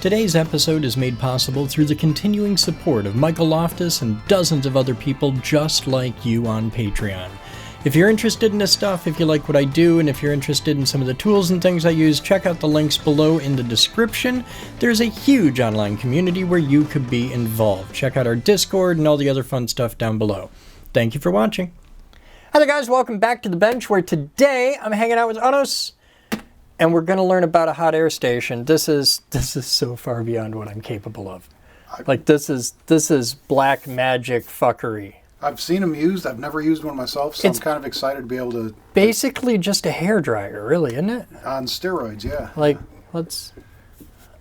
Today's episode is made possible through the continuing support of Michael Loftus and dozens of other people just like you on Patreon. If you're interested in this stuff, if you like what I do, and if you're interested in some of the tools and things I use, check out the links below in the description. There's a huge online community where you could be involved. Check out our Discord and all the other fun stuff down below. Thank you for watching. Hi there guys, welcome back to The Bench, where today I'm hanging out with Anos, and we're going to learn about a hot air station. This is so far beyond what I'm capable of. Like this is black magic fuckery. I've seen them used. I've never used one myself, so I'm kind of excited to be able to... Basically just a hairdryer, really, isn't it? On steroids, yeah. Like,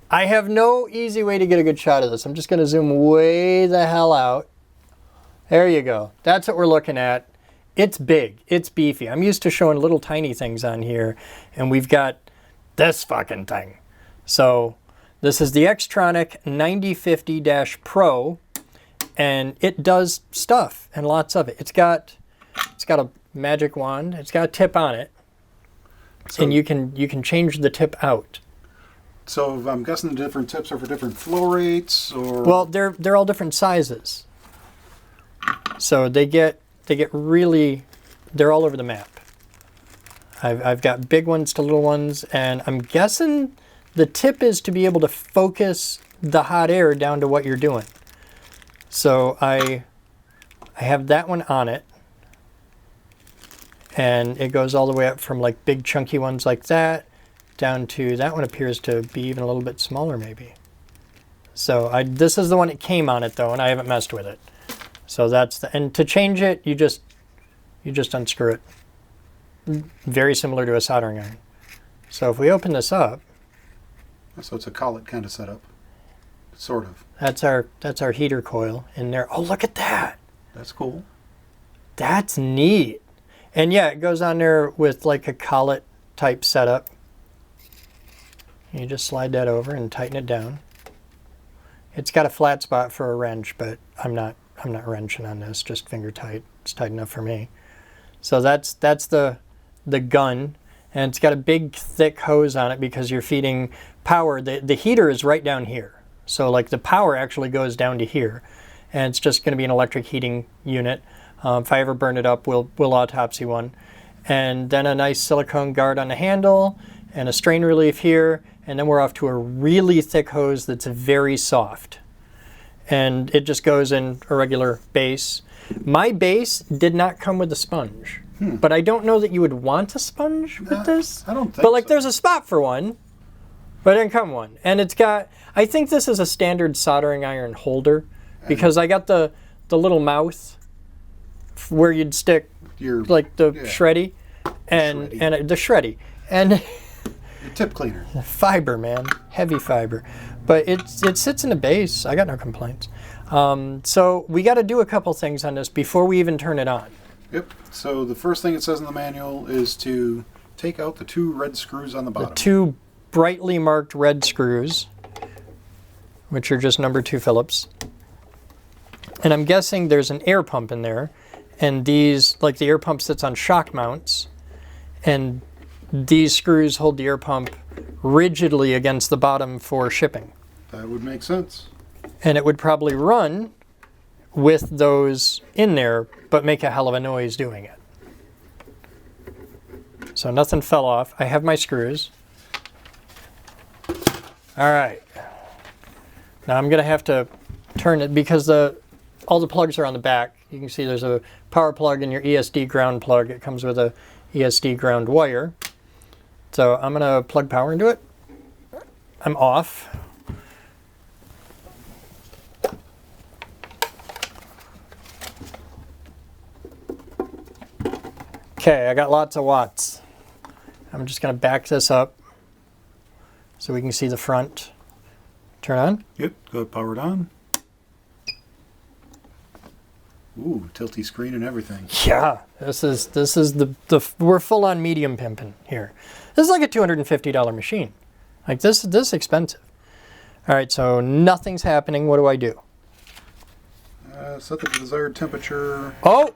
I have no easy way to get a good shot of this. I'm just going to zoom way the hell out. There you go. That's what we're looking at. It's big. It's beefy. I'm used to showing little tiny things on here, and we've got this fucking thing. So this is the X-Tronic 9050-Pro, and it does stuff, and lots of it. It's got a magic wand. It's got a tip on it, so, and you can change the tip out. So I'm guessing the different tips are for different flow rates, or... Well, they're all different sizes. So they get really, they're all over the map. I've got big ones to little ones, and I'm guessing the tip is to be able to focus the hot air down to what you're doing. So I have that one on it, and it goes all the way up from like big chunky ones like that down to that one appears to be even a little bit smaller maybe. So this is the one that came on it though, and I haven't messed with it. So that's and to change it, you just unscrew it. Very similar to a soldering iron. So if we open this up, so it's a collet kind of setup, sort of. That's our heater coil in there. Oh, look at that! That's cool. That's neat. And yeah, it goes on there with like a collet type setup. You just slide that over and tighten it down. It's got a flat spot for a wrench, but I'm not wrenching on this. Just finger tight. It's tight enough for me. So that's the gun, and it's got a big thick hose on it because you're feeding power. The heater is right down here, so like the power actually goes down to here, and it's just going to be an electric heating unit. If I ever burn it up, we'll autopsy one, and then a nice silicone guard on the handle and a strain relief here, and then we're off to a really thick hose that's very soft, and it just goes in a regular base. My base did not come with a sponge. But I don't know that you would want a sponge with this. I don't think so. But like there's a spot for one, but it didn't come one. And it's got, I think this is a standard soldering iron holder because I got the little mouth where you'd stick like the shreddy and the shreddy. And the tip cleaner. Fiber, man. Heavy fiber. But it sits in the base. I got no complaints. So we got to do a couple things on this before we even turn it on. Yep. So the first thing it says in the manual is to take out the two red screws on the bottom. The two brightly marked red screws, which are just number 2 Phillips. And I'm guessing there's an air pump in there, and these, like the air pump sits on shock mounts, and these screws hold the air pump rigidly against the bottom for shipping. That would make sense. And it would probably run with those in there, but make a hell of a noise doing it. So nothing fell off. I have my screws. All right. Now I'm going to have to turn it because all the plugs are on the back. You can see there's a power plug and your ESD ground plug. It comes with a ESD ground wire. So I'm going to plug power into it. I'm off. Okay, I got lots of watts. I'm just going to back this up so we can see the front. Turn on? Yep, got powered on. Ooh, tilty screen and everything. Yeah, this is the we're full on medium pimping here. This is like a $250 machine. Like this is expensive. All right, so nothing's happening. What do I do? Set the desired temperature. Oh!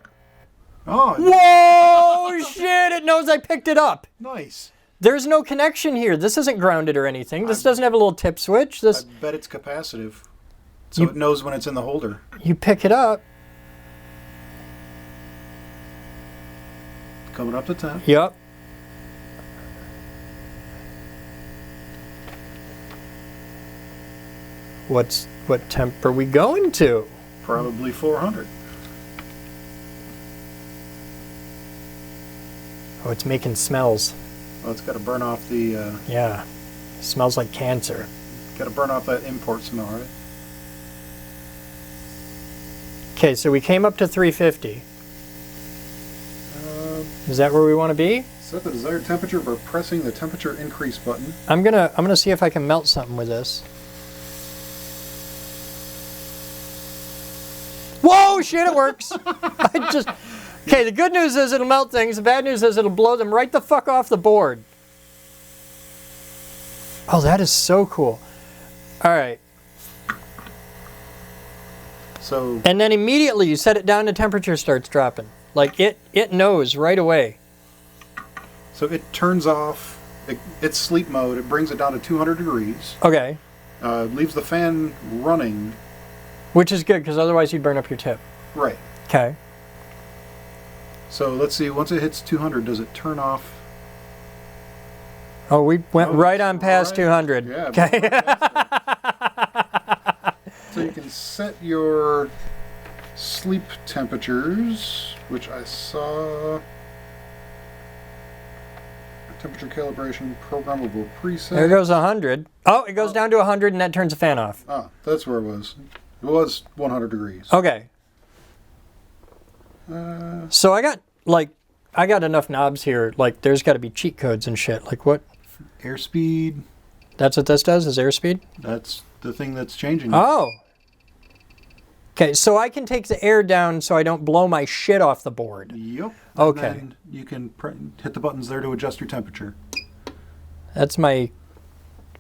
Oh! Whoa! Shit! It knows I picked it up. Nice. There's no connection here. This isn't grounded or anything. This doesn't have a little tip switch. I bet it's capacitive. So it knows when it's in the holder. You pick it up. Coming up to 10. Yep. What temp are we going to? Probably 400. Oh, it's making smells. Well, it's got to burn off the... Yeah. Smells like cancer. Got to burn off that import smell, right? Okay, so we came up to 350. Is that where we want to be? Set the desired temperature by pressing the temperature increase button. I'm gonna see if I can melt something with this. Whoa, shit, it works. Okay, the good news is it'll melt things. The bad news is it'll blow them right the fuck off the board. Oh, that is so cool. All right. So. And then immediately you set it down, the temperature starts dropping. Like it knows right away. So it turns off, it's sleep mode. It brings it down to 200 degrees. Okay. Leaves the fan running. Which is good, because otherwise you'd burn up your tip. Right. Okay. So let's see, once it hits 200, does it turn off? Oh, we went right on past 200. Yeah. Okay. So you can set your sleep temperatures, which I saw. Temperature calibration, programmable preset. There goes 100. Oh, it goes down to 100 and that turns the fan off. Ah, that's where it was. It was 100 degrees. Okay. So I got enough knobs here. Like, there's got to be cheat codes and shit. Like what? Airspeed. That's what this does, is airspeed? That's the thing that's changing. Oh. Okay, so I can take the air down so I don't blow my shit off the board. Yep. Okay. And then you can hit the buttons there to adjust your temperature. That's my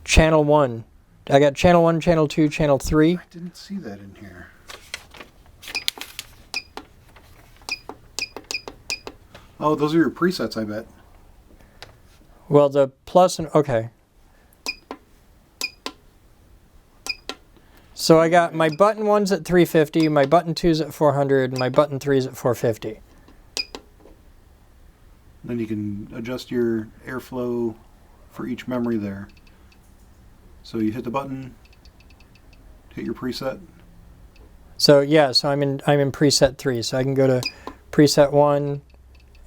channel 1. I got channel 1, channel 2, channel 3. I didn't see that in here. Oh, those are your presets, I bet. Well, the plus and okay. So I got my button 1's at 350, my button 2's at 400, and my button 3's at 450. Then you can adjust your airflow for each memory there. So you hit the button, hit your preset. So yeah, so I'm in preset 3, so I can go to preset 1,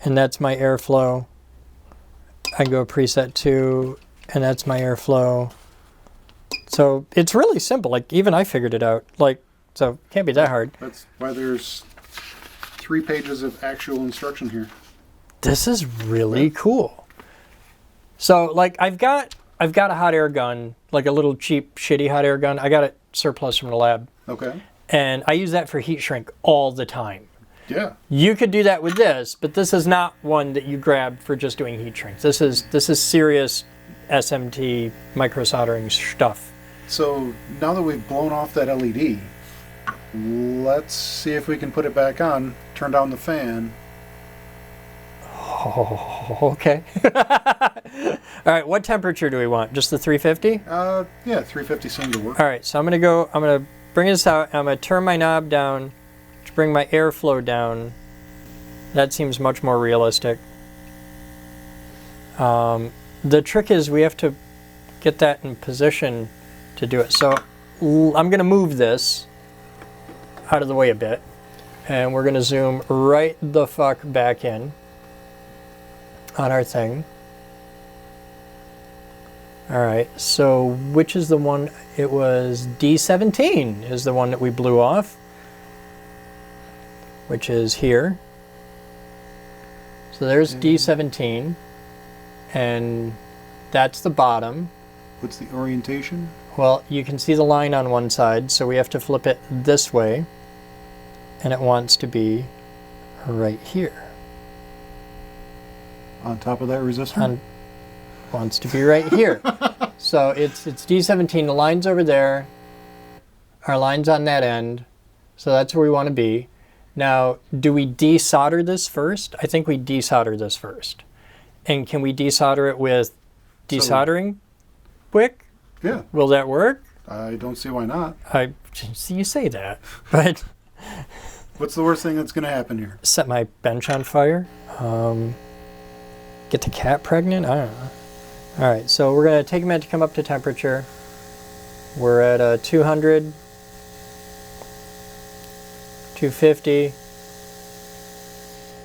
and that's my airflow. I can go preset 2, and that's my airflow. So it's really simple. Like, even I figured it out. Like, so it can't be that hard. That's why there's 3 pages of actual instruction here. This is really cool. So, like, I've got a hot air gun, like a little cheap, shitty hot air gun. I got it surplus from the lab. Okay. And I use that for heat shrink all the time. Yeah. You could do that with this, but this is not one that you grab for just doing heat shrink. This is serious SMT micro soldering stuff. So now that we've blown off that LED, let's see if we can put it back on, turn down the fan. Oh, okay. All right, what temperature do we want? Just the 350? Yeah, 350 seemed to work. All right, so I'm gonna bring this out, and I'm gonna turn my knob down to bring my airflow down. That seems much more realistic. The trick is we have to get that in position to do it. So I'm gonna move this out of the way a bit, and we're gonna zoom right the fuck back in on our thing. All right, so which is the one? It was D17 is the one that we blew off, which is here. So there's D17, and that's the bottom. What's the orientation? Well, you can see the line on one side, so we have to flip it this way, and it wants to be right here. On top of that resistor? Wants to be right here. So it's D17, the line's over there, our line's on that end, so that's where we want to be. Now, do we desolder this first? I think we desolder this first. And can we desolder it with desoldering wick? Yeah. Will that work? I don't see why not. I see you say that, but What's the worst thing that's going to happen here? set my bench on fire. Get the cat pregnant? I don't know. All right, so we're going to take a minute to come up to temperature. We're at 200, 250.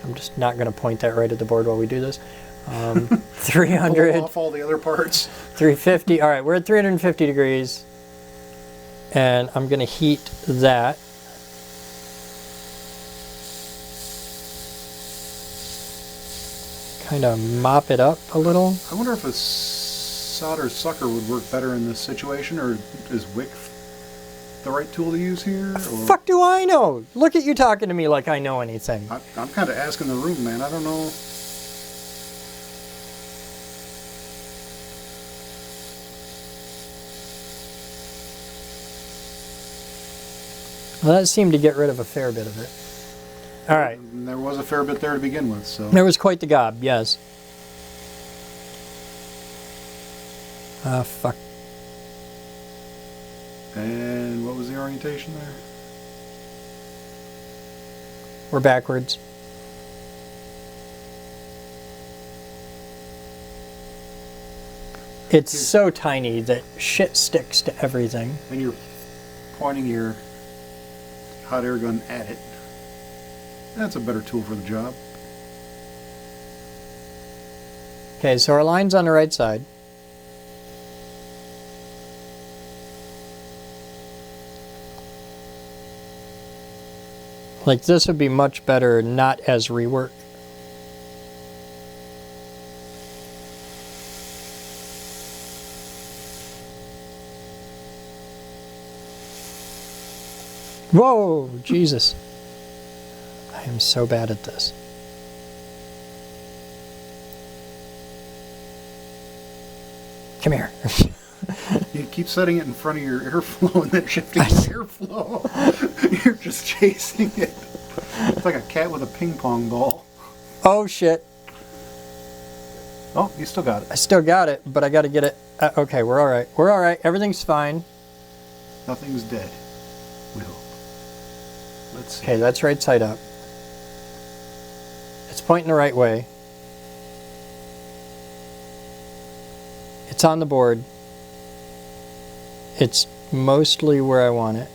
I'm just not going to point that right at the board while we do this. 300. Pull off all the other parts. 350. All right, we're at 350 degrees. And I'm going to heat that. Kind of mop it up a little. I wonder if a solder sucker would work better in this situation, or is wick the right tool to use here? Or? Fuck do I know? Look at you talking to me like I know anything. I'm kind of asking the room, man. I don't know. Well, that seemed to get rid of a fair bit of it. All right. And there was a fair bit there to begin with, so. There was quite the gob, yes. Ah, fuck. And what was the orientation there? We're backwards. It's so tiny that shit sticks to everything. And you're pointing your hot air gun at it. That's a better tool for the job. Okay, so our line's on the right side. Like this would be much better not as rework. Whoa, Jesus. I am so bad at this. Come here. You keep setting it in front of your airflow and then shifting the airflow. You're just chasing it. It's like a cat with a ping pong ball. Oh, shit. Oh, you still got it. I still got it, but I got to get it. Okay, we're all right. We're all right. Everything's fine. Nothing's dead. We hope. Let's see. Okay, that's right side up. It's pointing the right way. It's on the board. It's mostly where I want it.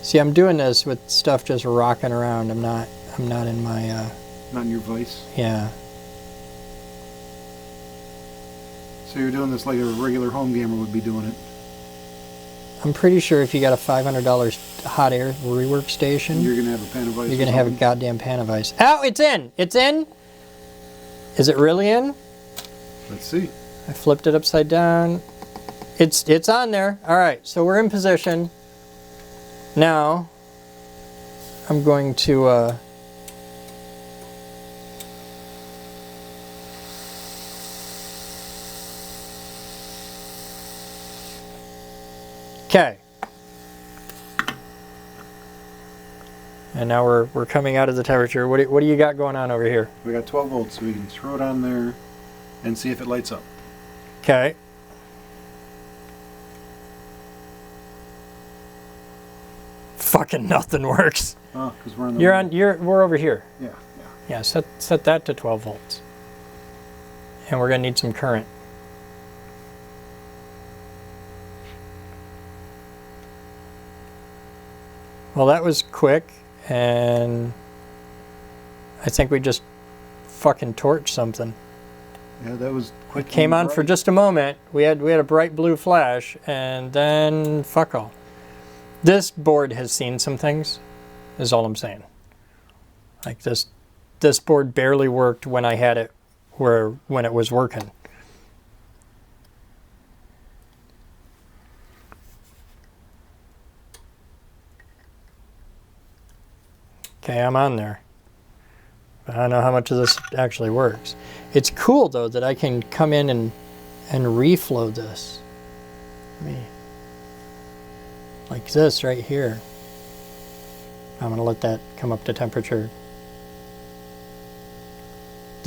See, I'm doing this with stuff just rocking around. I'm not in my Not in your vice. yeah. So you're doing this like a regular home gamer would be doing it. I'm pretty sure if you got a $500 hot air rework station, You're gonna have a pan of ice. you're gonna have a goddamn pan of ice. Ow, it's in! It's in! Is it really in? Let's see. I flipped it upside down. It's on there. All right, so we're in position. Now, I'm going to okay. And now we're coming out of the temperature. What do you got going on over here? We got 12 volts, so we can throw it on there and see if it lights up. Okay. Fucking nothing works. Oh, because we're on the. We're over here. Yeah. Yeah, set that to 12 volts. And we're gonna need some current. Well, that was quick, and I think we just fucking torched something. Yeah, that was quick. It came on for just a moment. We had a bright blue flash, and then fuck all. This board has seen some things, is all I'm saying. Like this board barely worked when I had it when it was working. Okay, I'm on there. But I don't know how much of this actually works. It's cool though that I can come in and reflow this. Like this right here. I'm gonna let that come up to temperature.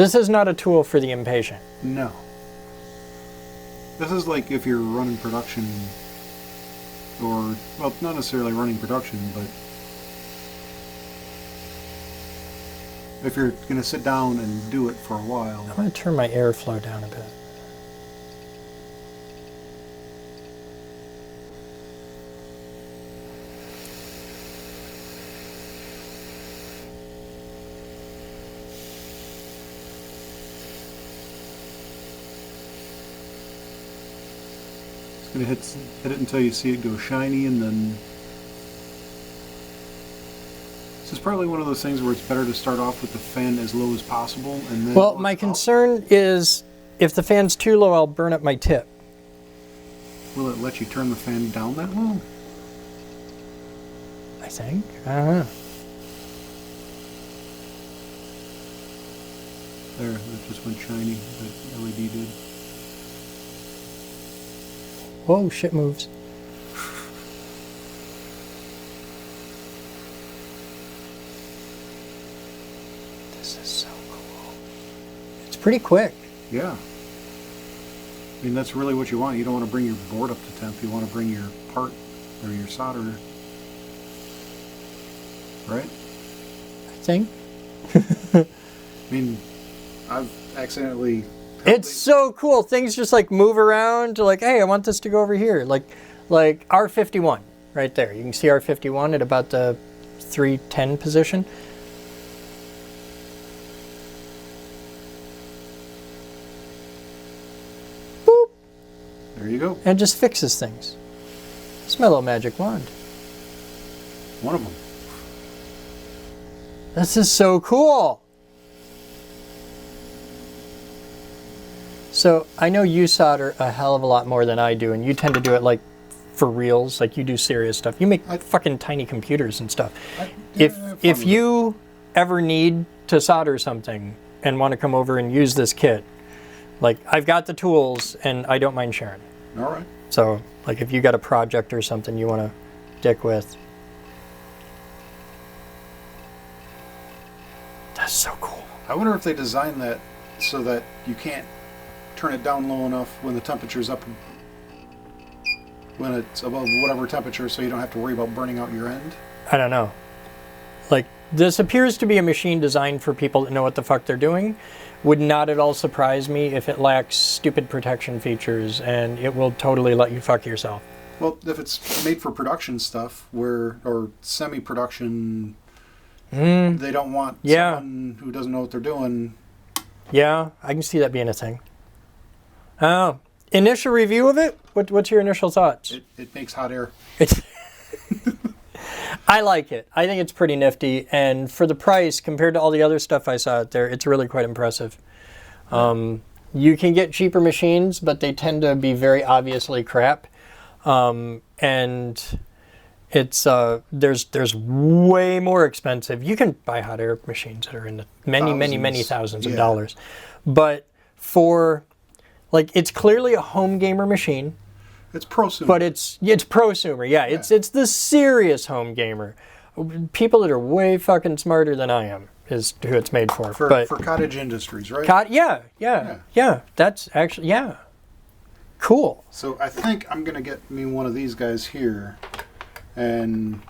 This is not a tool for the impatient. No. This is like if you're running production, or, well, not necessarily running production, but if you're going to sit down and do it for a while. I'm going to turn my airflow down a bit. Gonna hit it until you see it go shiny, and then this is probably one of those things where it's better to start off with the fan as low as possible, and then. Well, my concern is if the fan's too low, I'll burn up my tip. Will it let you turn the fan down that low? I think. I don't know. There, it just went shiny. The LED did. Whoa, shit moves. This is so cool. It's pretty quick. Yeah. I mean, that's really what you want. You don't want to bring your board up to temp. You want to bring your part or your solder. Right? I think. I mean, I've accidentally... It's so cool. Things just like move around to like, hey, I want this to go over here. Like R51 right there. You can see R51 at about the 310 position. Boop. There you go. And it just fixes things. It's my little magic wand. One of them. This is so cool. So I know you solder a hell of a lot more than I do, and you tend to do it like for reals, like you do serious stuff. You make fucking tiny computers and stuff. If you ever need to solder something and want to come over and use this kit, like I've got the tools and I don't mind sharing. All right. So like if you got a project or something you want to dick with. That's so cool. I wonder if they designed that so that you can't turn it down low enough when the temperature's up, when it's above whatever temperature, so you don't have to worry about burning out your end. I don't know. Like, this appears to be a machine designed for people that know what the fuck they're doing. Would not at all surprise me if it lacks stupid protection features, and it will totally let you fuck yourself. Well, if it's made for production stuff, or semi-production, they don't want someone who doesn't know what they're doing. Yeah, I can see that being a thing. Oh, initial review of it? What's your initial thoughts? It makes hot air. I like it. I think it's pretty nifty, and for the price, compared to all the other stuff I saw out there, it's really quite impressive. You can get cheaper machines, but they tend to be very obviously crap, and it's there's way more expensive. You can buy hot air machines that are in the many thousands of dollars, but for like, it's clearly a home gamer machine. It's prosumer. But it's prosumer, yeah. It's the serious home gamer. People that are way fucking smarter than I am is who it's made for. For cottage industries, right? Yeah. That's actually, cool. So I think I'm going to get me one of these guys here and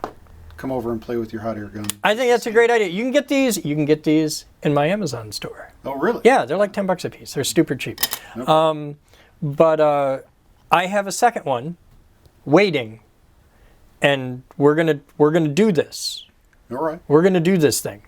come over and play with your hot air gun. I think that's a great idea. You can get these in my Amazon store. Oh, really? Yeah, they're like $10 a piece. They're super cheap. Okay. But I have a second one waiting, and we're gonna do this. All right. We're gonna do this thing.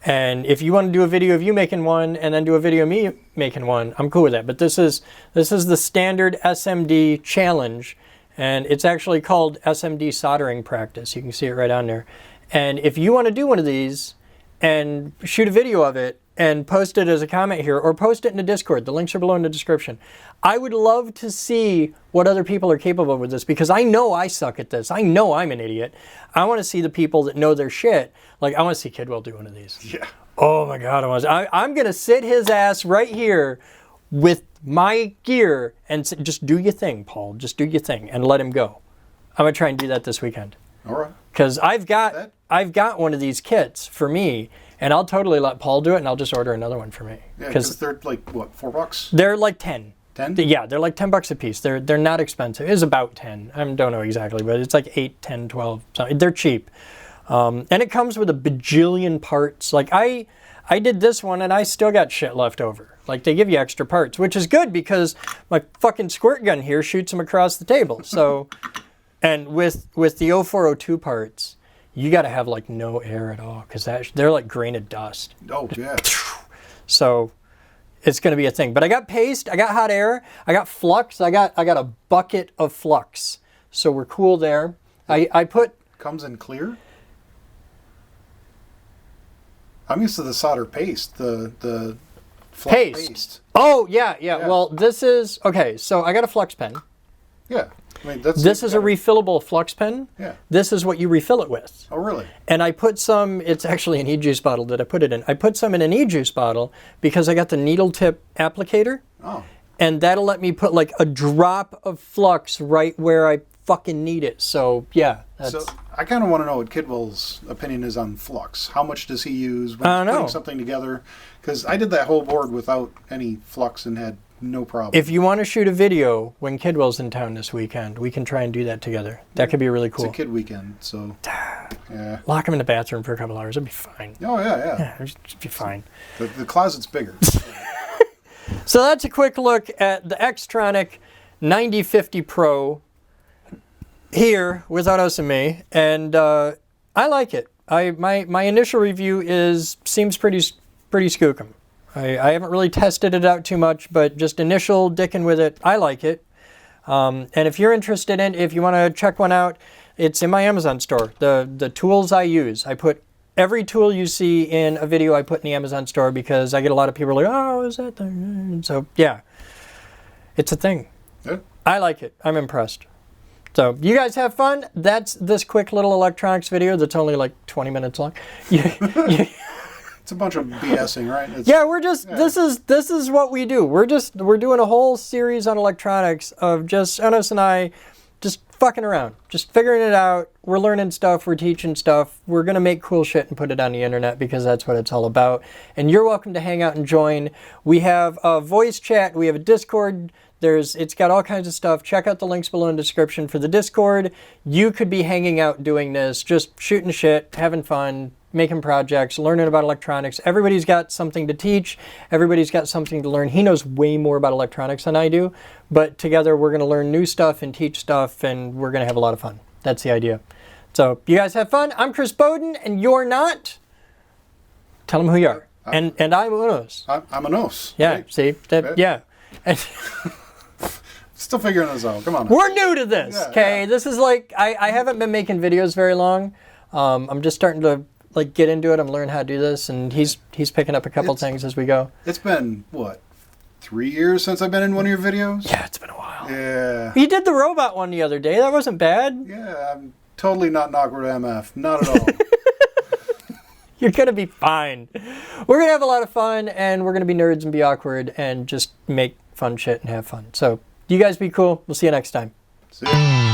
And if you want to do a video of you making one and then do a video of me making one, I'm cool with that. But this is the standard SMD challenge, and it's actually called SMD soldering practice. You can see it right on there. And if you want to do one of these and shoot a video of it and post it as a comment here, or post it in the Discord, the links are below in the description. I would love to see what other people are capable of with this, because I know I suck at this. I know I'm an idiot. I want to see the people that know their shit. Like, I want to see Kidwell do one of these. Yeah. Oh my God, I'm going to sit his ass right here with my gear and just do your thing, Paul. Just do your thing and let him go. I'm going to try and do that this weekend. All right. Because I've got one of these kits for me, And I'll totally let Paul do it, and I'll just order another one for me. Yeah, because they're like, what, $4? They're like 10. 10? Yeah, they're like $10 a piece. They're not expensive. It's about 10. I don't know exactly, but it's like 8, 10, 12. So they're cheap. And it comes with a bajillion parts. Like I did this one and I still got shit left over. Like they give you extra parts, which is good because my fucking squirt gun here shoots them across the table. So, and with the 0402 parts, you got to have like no air at all because they're like grain of dust. Oh yeah. So it's going to be a thing. But I got paste, I got hot air, I got flux, I got a bucket of flux. So we're cool there. I put... Comes in clear? I'm used to the solder paste, the flux paste. Oh, yeah. Well, this is... Okay, so I got a flux pen. Yeah. I mean, this is a refillable flux pen. Yeah. This is what you refill it with. Oh, really? And I put some, it's actually an e-juice bottle that I put it in. I put some in an e-juice bottle because I got the needle tip applicator. Oh. And that'll let me put like a drop of flux right where I fucking need it. So, yeah. So I kind of want to know what Kidwell's opinion is on flux. How much does he use when he's putting something together? Because I did that whole board without any flux and had no problem. If you want to shoot a video when Kidwell's in town this weekend, we can try and do that together. That could be really cool. It's a kid weekend, so yeah. Lock him in the bathroom for a couple hours. It'll be fine. Oh, yeah. Yeah, it'll just be fine. The closet's bigger. So that's a quick look at the X-Tronic 9050 Pro here with Otos and me, and I like it. My initial review seems pretty skookum. I haven't really tested it out too much, but just initial dicking with it, I like it. And if you're interested if you want to check one out, it's in my Amazon store. The tools I use, I put every tool you see in a video I put in the Amazon store because I get a lot of people like, oh, is that thing? So yeah, it's a thing. Yeah. I like it. I'm impressed. So you guys have fun. That's this quick little electronics video that's only like 20 minutes long. It's a bunch of BSing, right? We're just this is what we do. We're doing a whole series on electronics of just Onos and I just fucking around, just figuring it out. We're learning stuff, we're teaching stuff. We're gonna make cool shit and put it on the internet because that's what it's all about. And you're welcome to hang out and join. We have a voice chat, we have a Discord. It's got all kinds of stuff. Check out the links below in the description for the Discord. You could be hanging out doing this, just shooting shit, having fun, making projects, learning about electronics. Everybody's got something to teach. Everybody's got something to learn. He knows way more about electronics than I do, but together we're going to learn new stuff and teach stuff, and we're going to have a lot of fun. That's the idea. So you guys have fun. I'm Chris Boden, and you're not. Tell them who you are. And I'm Onos. I'm Onos. Yeah, right? see? Yeah. Still figuring this out. Come on. We're new to this, okay? Yeah. This is like, I haven't been making videos very long. I'm just starting to like get into it. I'm learning how to do this, and he's picking up a couple things as we go. It's been, what, 3 years since I've been in one of your videos? Yeah, it's been a while. Yeah. You did the robot one the other day. That wasn't bad. Yeah, I'm totally not an awkward MF. Not at all. You're going to be fine. We're going to have a lot of fun, and we're going to be nerds and be awkward and just make fun shit and have fun. So you guys be cool. We'll see you next time. See ya.